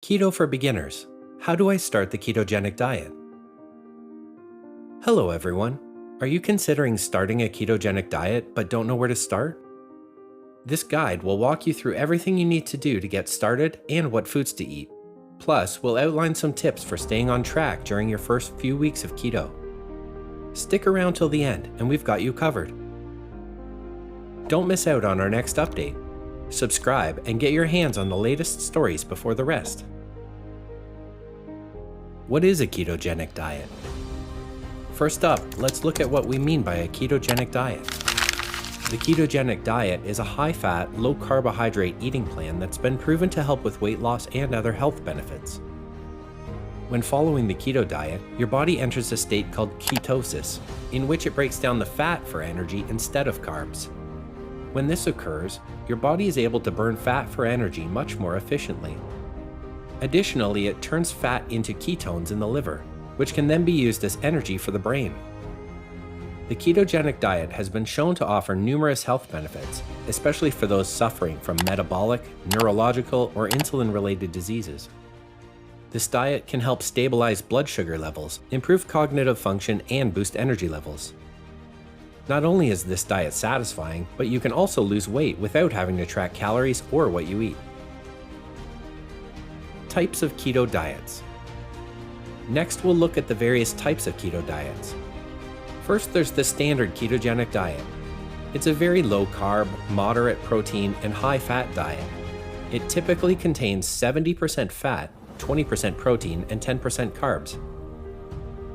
Keto for beginners. How do I start the ketogenic diet? Hello everyone. Are you considering starting a ketogenic diet but don't know where to start? This guide will walk you through everything you need to do to get started and what foods to eat. Plus, we'll outline some tips for staying on track during your first few weeks of keto. Stick around till the end and we've got you covered. Don't miss out on our next update. Subscribe and get your hands on the latest stories before the rest. What is a ketogenic diet? First up, let's look at what we mean by a ketogenic diet. The ketogenic diet is a high-fat, low-carbohydrate eating plan that's been proven to help with weight loss and other health benefits. When following the keto diet, your body enters a state called ketosis, in which it breaks down the fat for energy instead of carbs. When this occurs, your body is able to burn fat for energy much more efficiently. Additionally, it turns fat into ketones in the liver, which can then be used as energy for the brain. The ketogenic diet has been shown to offer numerous health benefits, especially for those suffering from metabolic, neurological, or insulin-related diseases. This diet can help stabilize blood sugar levels, improve cognitive function, and boost energy levels. Not only is this diet satisfying, but you can also lose weight without having to track calories or what you eat. Types of keto diets. Next, we'll look at the various types of keto diets. First, there's the standard ketogenic diet. It's a very low-carb, moderate protein, and high-fat diet. It typically contains 70% fat, 20% protein, and 10% carbs.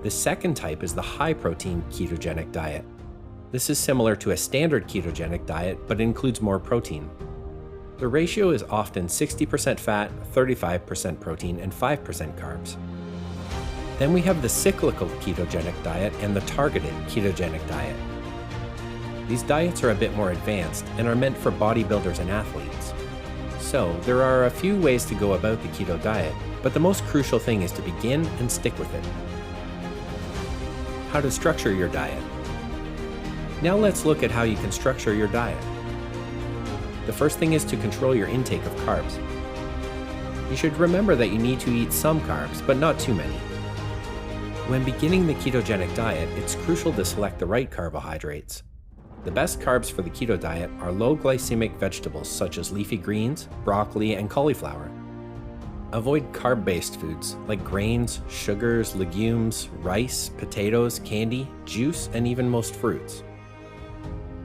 The second type is the high-protein ketogenic diet. This is similar to a standard ketogenic diet, but includes more protein. The ratio is often 60% fat, 35% protein, and 5% carbs. Then we have the cyclical ketogenic diet and the targeted ketogenic diet. These diets are a bit more advanced and are meant for bodybuilders and athletes. So, there are a few ways to go about the keto diet, but the most crucial thing is to begin and stick with it. How to structure your diet. Now let's look at how you can structure your diet. The first thing is to control your intake of carbs. You should remember that you need to eat some carbs, but not too many. When beginning the ketogenic diet, it's crucial to select the right carbohydrates. The best carbs for the keto diet are low glycemic vegetables such as leafy greens, broccoli, and cauliflower. Avoid carb-based foods like grains, sugars, legumes, rice, potatoes, candy, juice, and even most fruits.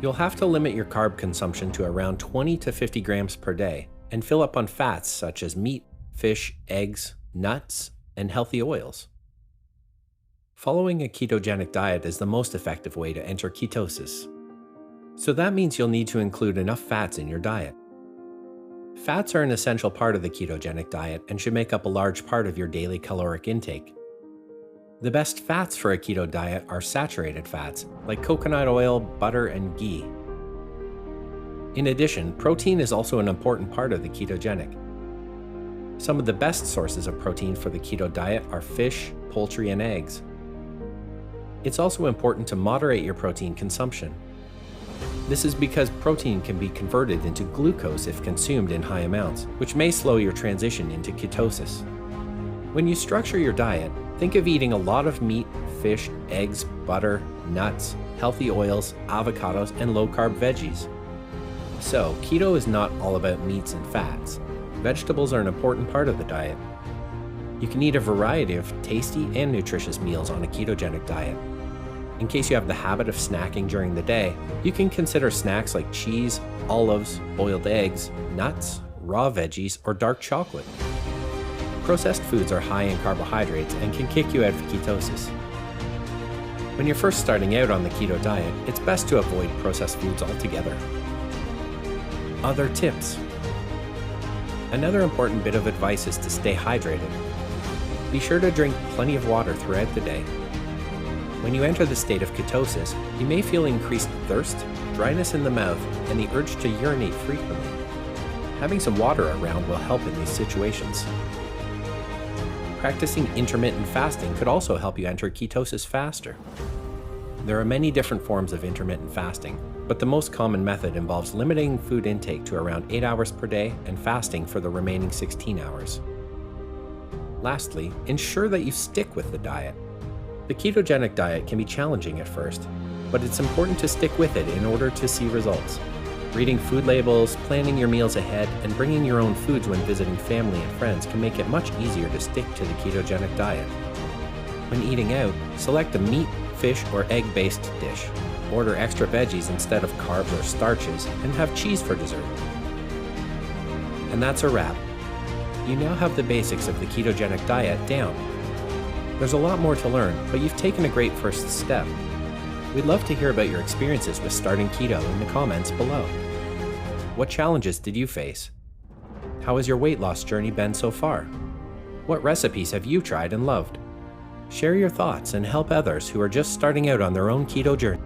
You'll have to limit your carb consumption to around 20 to 50 grams per day and fill up on fats such as meat, fish, eggs, nuts, and healthy oils. Following a ketogenic diet is the most effective way to enter ketosis. So that means you'll need to include enough fats in your diet. Fats are an essential part of the ketogenic diet and should make up a large part of your daily caloric intake. The best fats for a keto diet are saturated fats, like coconut oil, butter, and ghee. In addition, protein is also an important part of the ketogenic. Some of the best sources of protein for the keto diet are fish, poultry, and eggs. It's also important to moderate your protein consumption. This is because protein can be converted into glucose if consumed in high amounts, which may slow your transition into ketosis. When you structure your diet, think of eating a lot of meat, fish, eggs, butter, nuts, healthy oils, avocados, and low-carb veggies. So, keto is not all about meats and fats. Vegetables are an important part of the diet. You can eat a variety of tasty and nutritious meals on a ketogenic diet. In case you have the habit of snacking during the day, you can consider snacks like cheese, olives, boiled eggs, nuts, raw veggies, or dark chocolate. Processed foods are high in carbohydrates and can kick you out of ketosis. When you're first starting out on the keto diet, it's best to avoid processed foods altogether. Other tips. Another important bit of advice is to stay hydrated. Be sure to drink plenty of water throughout the day. When you enter the state of ketosis, you may feel increased thirst, dryness in the mouth, and the urge to urinate frequently. Having some water around will help in these situations. Practicing intermittent fasting could also help you enter ketosis faster. There are many different forms of intermittent fasting, but the most common method involves limiting food intake to around 8 hours per day and fasting for the remaining 16 hours. Lastly, ensure that you stick with the diet. The ketogenic diet can be challenging at first, but it's important to stick with it in order to see results. Reading food labels, planning your meals ahead, and bringing your own foods when visiting family and friends can make it much easier to stick to the ketogenic diet. When eating out, select a meat, fish, or egg-based dish. Order extra veggies instead of carbs or starches, and have cheese for dessert. And that's a wrap. You now have the basics of the ketogenic diet down. There's a lot more to learn, but you've taken a great first step. We'd love to hear about your experiences with starting keto in the comments below. What challenges did you face? How has your weight loss journey been so far? What recipes have you tried and loved? Share your thoughts and help others who are just starting out on their own keto journey.